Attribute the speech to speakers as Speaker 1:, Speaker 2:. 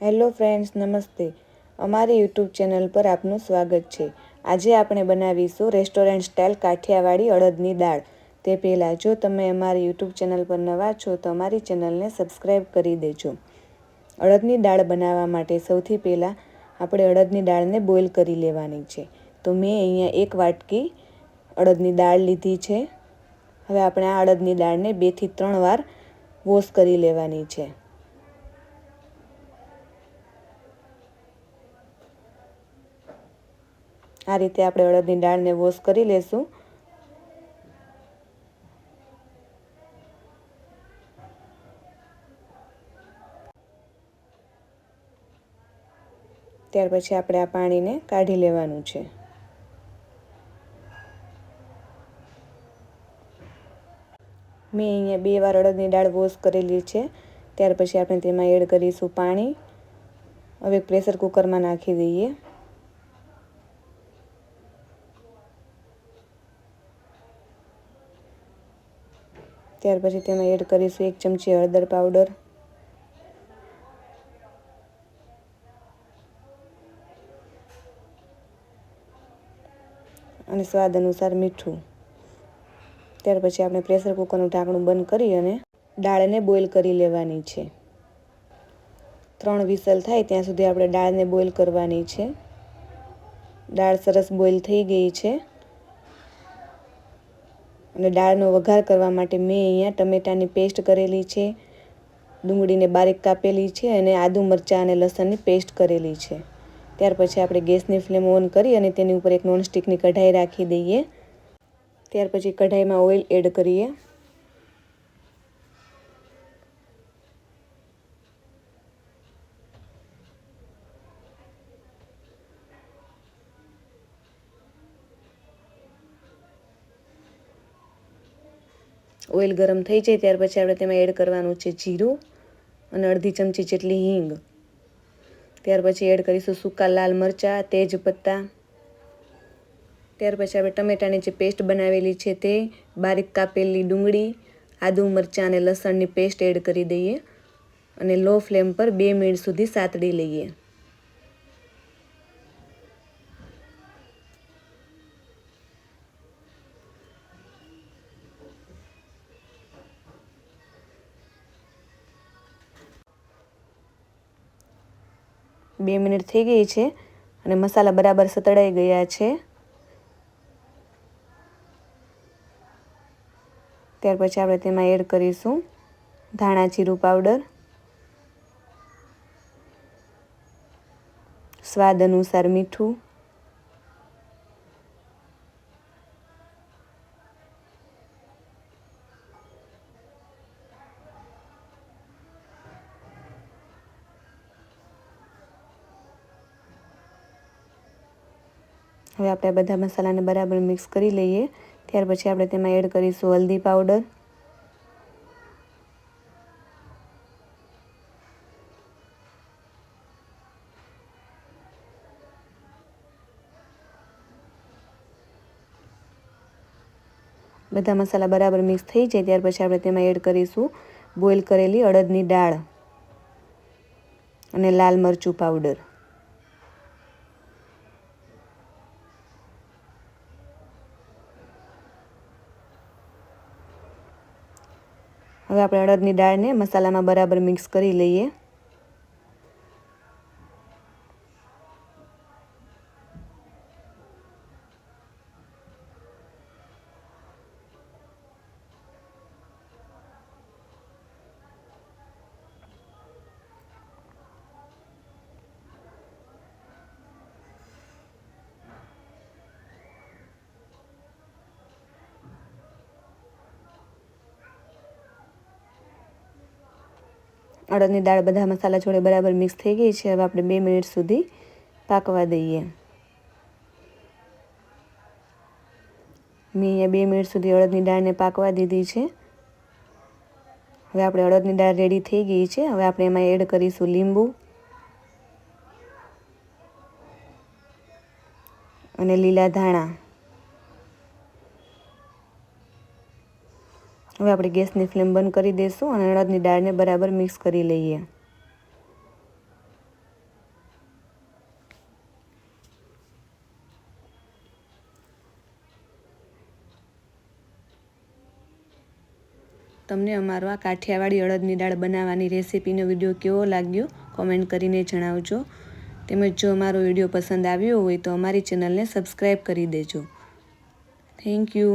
Speaker 1: Hello friends, નમસ્તે. અમારી YouTube channel પર આપનું સ્વાગત છે. આજે આપણે બનાવીશું રેસ્ટોરન્ટ સ્ટાઇલ કાઠિયાવાડી અડદની દાળ. તે પહેલાં જો તમે અમારી યુટ્યુબ ચેનલ પર નવા છો તો અમારી ચેનલને સબસ્ક્રાઈબ કરી દેજો. અડદની દાળ બનાવવા માટે સૌથી પહેલાં આપણે અડદની દાળને બોઇલ કરી લેવાની છે. તો મેં અહીંયા 1 વાટકી અડદની દાળ લીધી છે. હવે આપણે આ અડદની દાળને 2 થી 3 વાર વોશ કરી લેવાની છે. આ રીતે આપણે અડદની દાળને વોશ કરી લેશું. ત્યાર પછી આપણે આ પાણીને કાઢી લેવાનું છે. મેં અહીંયા 2 વાર અડદની દાળ વોશ કરેલી છે. ત્યાર પછી આપણે તેમાં એડ કરીશું પાણી. હવે પ્રેશર કુકરમાં નાખી દઈએ. ત્યાર પછી તેમાં એડ કરીશું 1 ચમચી હળદર પાવડર, અને સ્વાદ અનુસાર મીઠું. ત્યાર પછી આપણે પ્રેશર કુકરનું ઢાંકણું બંધ કરી અને દાળને બોઇલ કરી લેવાની છે. 3 વિસલ થાય ત્યાં સુધી આપણે દાળને બોઇલ કરવાની છે. દાળ સરસ બોઇલ થઈ ગઈ છે. અને દાળનો વઘાર કરવા માટે મેં અહીંયા ટમેટાની પેસ્ટ કરેલી છે, ડુંગળીને બારીક કાપેલી છે અને આદુ મરચાં અને લસણની પેસ્ટ કરેલી છે. ત્યાર પછી આપણે ગેસની ફ્લેમ ઓન કરી અને તેની ઉપર એક નોનસ્ટિકની કઢાઈ રાખી દઈએ. ત્યાર પછી કઢાઈમાં ઓઇલ એડ કરીએ. ઓઇલ ગરમ થઈ જાય ત્યાર પછી આપણે તેમાં એડ કરવાનું છે જીરું અને અડધી ચમચી જેટલી હિંગ. ત્યાર પછી એડ કરીશું સૂકા લાલ મરચાં, તેજ પત્તા. ત્યાર પછી આપણે ટમેટાની જે પેસ્ટ બનાવેલી છે તે, બારીક કાપેલી ડુંગળી, આદુ મરચાં અને લસણની પેસ્ટ એડ કરી દઈએ અને લો ફ્લેમ પર 2 મિનિટ સુધી સાતડી લઈએ. બે મિનિટ થઈ ગઈ છે અને મસાલા બરાબર સતળાઈ ગયા છે. ત્યાર પછી આપણે તેમાં એડ કરીશું ધાણા જીરું પાવડર, સ્વાદ અનુસાર મીઠું, હવે આપણે બધા મસાલાને બરાબર મિક્સ કરી લઈએ. ત્યાર પછી આપણે તેમાં એડ કરીશું હલ્દી પાવડર, બધા મસાલા બરાબર મિક્સ થઈ જાય ત્યાર પછી આપણે તેમાં એડ કરીશું બોઇલ કરેલી અડદની દાળ અને લાલ મરચું પાવડર. હવે આપણે અડદની દાળને મસાલામાં બરાબર મિક્સ કરી લઈએ. અડદની દાળ બધા મસાલા જોડે બરાબર મિક્સ થઈ ગઈ છે. હવે આપણે 2 મિનિટ સુધી પાકવા દઈએ. મેં અહીંયા 2 મિનિટ સુધી અડદની દાળને પાકવા દીધી છે. હવે આપણે અડદની દાળ રેડી થઈ ગઈ છે. હવે આપણે એમાં એડ કરીશું લીંબુ અને લીલા ધાણા. હવે આપણે ગેસની ફ્લેમ બંધ કરી દઈશું અને અડદની દાળને બરાબર મિક્સ કરી લઈએ. તમને અમારો આ કાઠિયાવાડી અડદની દાળ બનાવવાની રેસીપીનો વિડીયો કેવો લાગ્યો કોમેન્ટ કરીને જણાવજો. તેમજ જો અમારો વિડીયો પસંદ આવ્યો હોય તો અમારી ચેનલને સબસ્ક્રાઈબ કરી દેજો. Thank you.